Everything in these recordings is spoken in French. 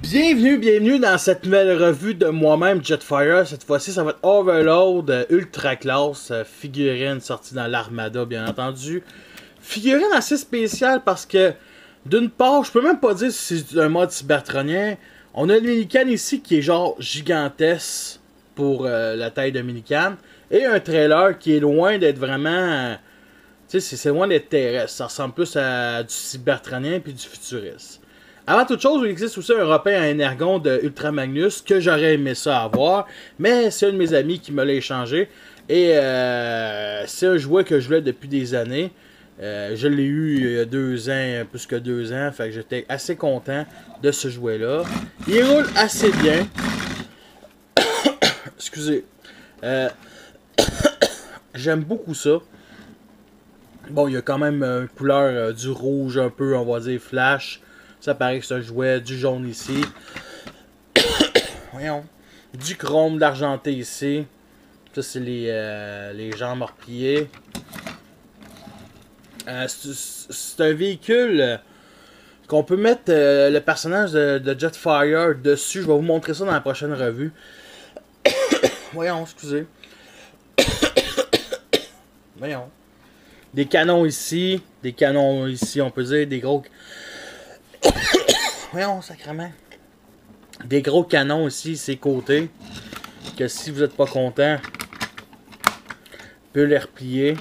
Bienvenue dans cette nouvelle revue de moi-même Jetfire. Cette fois-ci, ça va être Overload Ultra Class, figurine sortie dans l'Armada, bien entendu. Figurine assez spéciale parce que, d'une part, je peux même pas dire si c'est un mode cybertronien. On a le Minican ici qui est genre gigantesque pour la taille de Minican. Et un trailer qui est loin d'être vraiment... tu sais, c'est loin d'être terrestre. Ça ressemble plus à du cybertronien puis du futuriste. Avant toute chose, il existe aussi un Européen à Energon de Ultra Magnus que j'aurais aimé ça avoir, mais c'est un de mes amis qui me l'a échangé. Et c'est un jouet que je voulais depuis des années. Je l'ai eu il y a 2 ans, plus que 2 ans, fait que j'étais assez content de ce jouet-là. Il roule assez bien. Excusez. J'aime beaucoup ça. Bon, il y a quand même une couleur du rouge un peu, on va dire flash. Ça paraît que c'est un jouet, du jaune ici. Voyons. Du chrome, de l'argenté ici. Ça, c'est les jambes repliées. C'est un véhicule qu'on peut mettre le personnage de Jetfire dessus. Je vais vous montrer ça dans la prochaine revue. Voyons, excusez. Voyons. Des canons ici, on peut dire, des gros... Voyons, sacrément. Des gros canons ici, ces côtés. Que si vous n'êtes pas content, on peut les replier.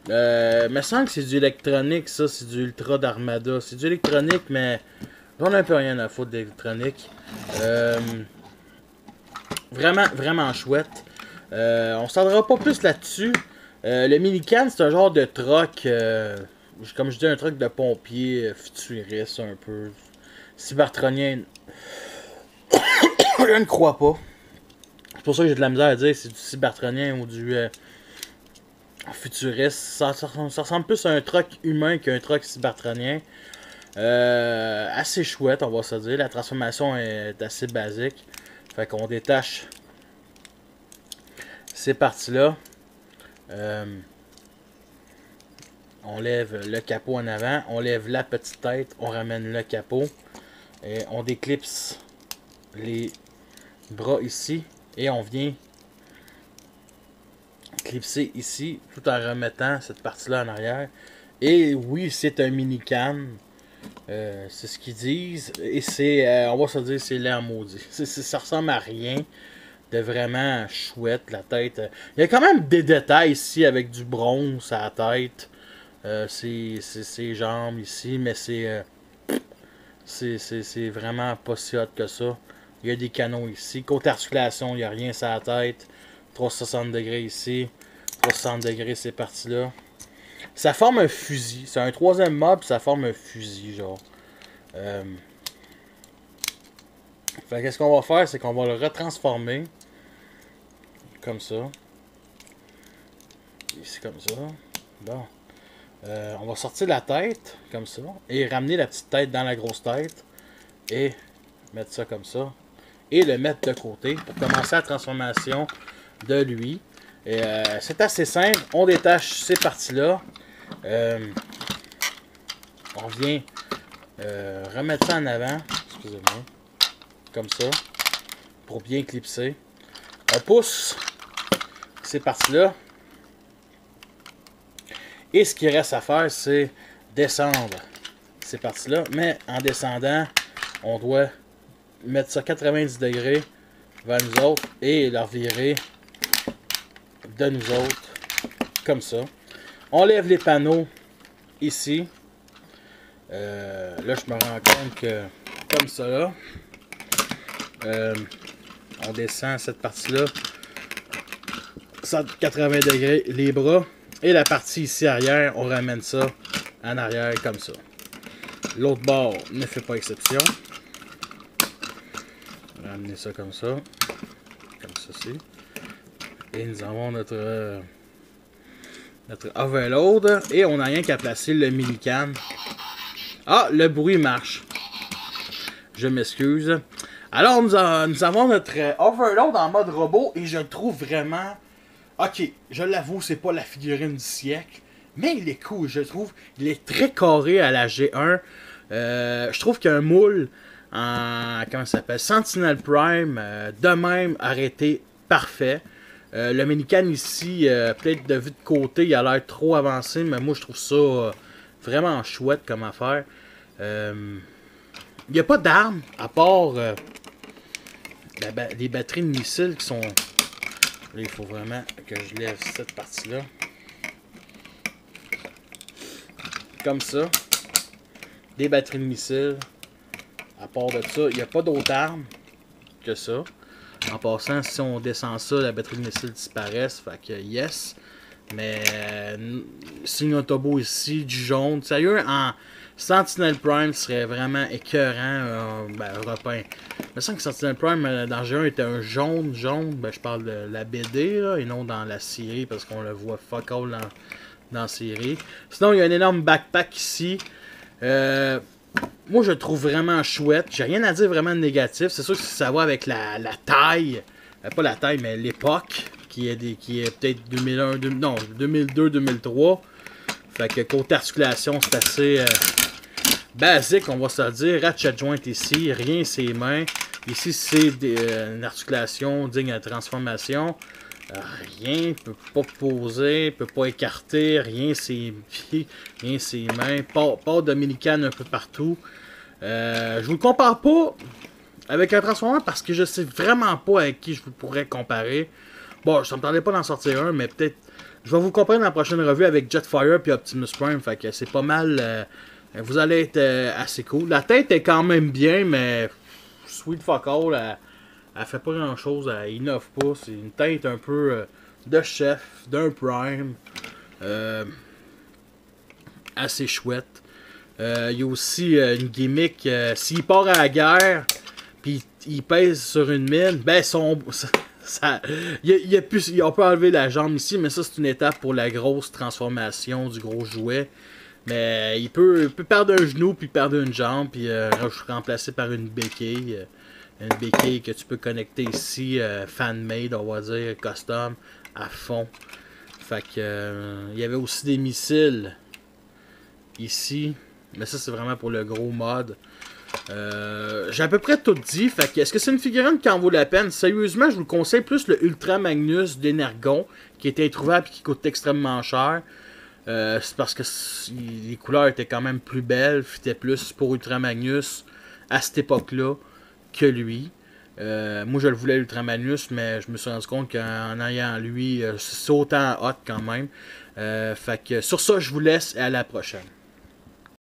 Me semble que c'est du électronique, ça, c'est du Ultra d'Armada. C'est du électronique, mais j'en ai un peu rien à foutre d'électronique. Vraiment chouette. On ne s'en pas plus là-dessus. Le Minican, c'est un genre de truck, comme je dis, un truc de pompier futuriste, un peu cybertronien. Je ne crois pas. C'est pour ça que j'ai de la misère à dire si c'est du cybertronien ou du futuriste. Ça ressemble plus à un truck humain qu'un truck cybertronien. Assez chouette, on va se dire. La transformation est assez basique. Fait qu'on détache ces parties-là. On lève le capot en avant, on lève la petite tête, on ramène le capot et on déclipse les bras ici et on vient clipser ici tout en remettant cette partie-là en arrière. Et oui, c'est un Minican, c'est ce qu'ils disent et c'est, on va se dire, c'est l'air maudit. Ça ressemble à rien de vraiment chouette, la tête. Il y a quand même des détails ici avec du bronze à la tête. Ses jambes ici, mais c'est vraiment pas si hot que ça. Il y a des canons ici. Côté articulation, il n'y a rien sur la tête. 360 degrés ici. 360 degrés ces parties-là. Ça forme un fusil. C'est un 3e mob, ça forme un fusil, genre. Fait qu'est-ce qu'on va faire, c'est qu'on va le retransformer. Comme ça. Ici, comme ça. Bon. On va sortir la tête, comme ça, et ramener la petite tête dans la grosse tête, et mettre ça comme ça, et le mettre de côté pour commencer la transformation de lui. C'est assez simple, on détache ces parties-là, on vient remettre ça en avant, excusez-moi, comme ça, pour bien clipser. On pousse ces parties-là. Et ce qu'il reste à faire, c'est descendre ces parties-là. Mais en descendant, on doit mettre ça 90 degrés vers nous autres et leur virer de nous autres, comme ça. On lève les panneaux ici. Là, je me rends compte que, comme ça là, on descend cette partie-là, 180 degrés, les bras. Et la partie ici arrière, on ramène ça en arrière comme ça. L'autre bord ne fait pas exception. On va ramener ça comme ceci. Et nous avons notre overload. Et on n'a rien qu'à placer le Minican. Ah, le bruit marche. Je m'excuse. Alors, nous avons notre overload en mode robot et je le trouve vraiment... Ok, je l'avoue, c'est pas la figurine du siècle, mais il est cool, je trouve. Il est très carré à la G1. Je trouve qu'il y a un moule comment ça s'appelle, Sentinel Prime, de même arrêté parfait. Le Minican ici, peut-être de vue de côté, il a l'air trop avancé, mais moi je trouve ça vraiment chouette comme affaire. Il n'y a pas d'armes à part les batteries de missiles qui sont. Là, il faut vraiment que je lève cette partie-là. Comme ça. Des batteries de missiles. À part de ça, il n'y a pas d'autres armes que ça. En passant, si on descend ça, la batterie de missile disparaît. Fait que yes. Mais signe autobo ici, du jaune. Sérieux, en Sentinel Prime serait vraiment écœurant. Repeint. Il me semble que Sentinel Prime dans G1 était un jaune. Ben, je parle de la BD là, et non dans la série parce qu'on le voit fuck all dans la série. Sinon, il y a un énorme backpack ici. Moi, je le trouve vraiment chouette. J'ai rien à dire vraiment de négatif. C'est sûr que ça va avec la taille. Pas la taille, mais l'époque. Qui est peut-être 2002, 2003. Fait que côté articulation, c'est assez basique, on va se le dire. Ratchet joint ici, rien ses mains. Ici, c'est une articulation digne de transformation. Rien, peut pas poser, peut pas écarter, rien ses pieds, rien ses mains. Pas dominicane un peu partout. Je vous le compare pas avec un Transformer parce que je sais vraiment pas avec qui je vous pourrais comparer. Bon, je ne m'attendais pas d'en sortir un, mais peut-être. Je vais vous comparer dans la prochaine revue avec Jetfire puis Optimus Prime. Fait que c'est pas mal. Vous allez être assez cool. La tête est quand même bien, mais Sweet Fuck All, elle fait pas grand chose. Elle innove pas. C'est une tête un peu de chef, d'un Prime. Assez chouette. Il y a aussi une gimmick. S'il part à la guerre, puis il pèse sur une mine, ben on peut enlever la jambe ici, mais ça c'est une étape pour la grosse transformation du gros jouet. Mais il peut perdre un genou, puis perdre une jambe, puis remplacer par une béquille. Une béquille que tu peux connecter ici, fan-made, on va dire, custom, à fond. Fait que il y avait aussi des missiles ici. Mais ça c'est vraiment pour le gros mod. J'ai à peu près tout dit. Fait que est-ce que c'est une figurine qui en vaut la peine? Sérieusement, je vous conseille plus le Ultra Magnus d'Energon, qui était introuvable et qui coûte extrêmement cher. C'est parce que les couleurs étaient quand même plus belles, fitaient plus pour Ultra Magnus à cette époque-là que lui. Moi je le voulais Ultra Magnus, mais je me suis rendu compte qu'en ayant lui, c'est autant hot quand même. Fait que sur ça, je vous laisse et à la prochaine.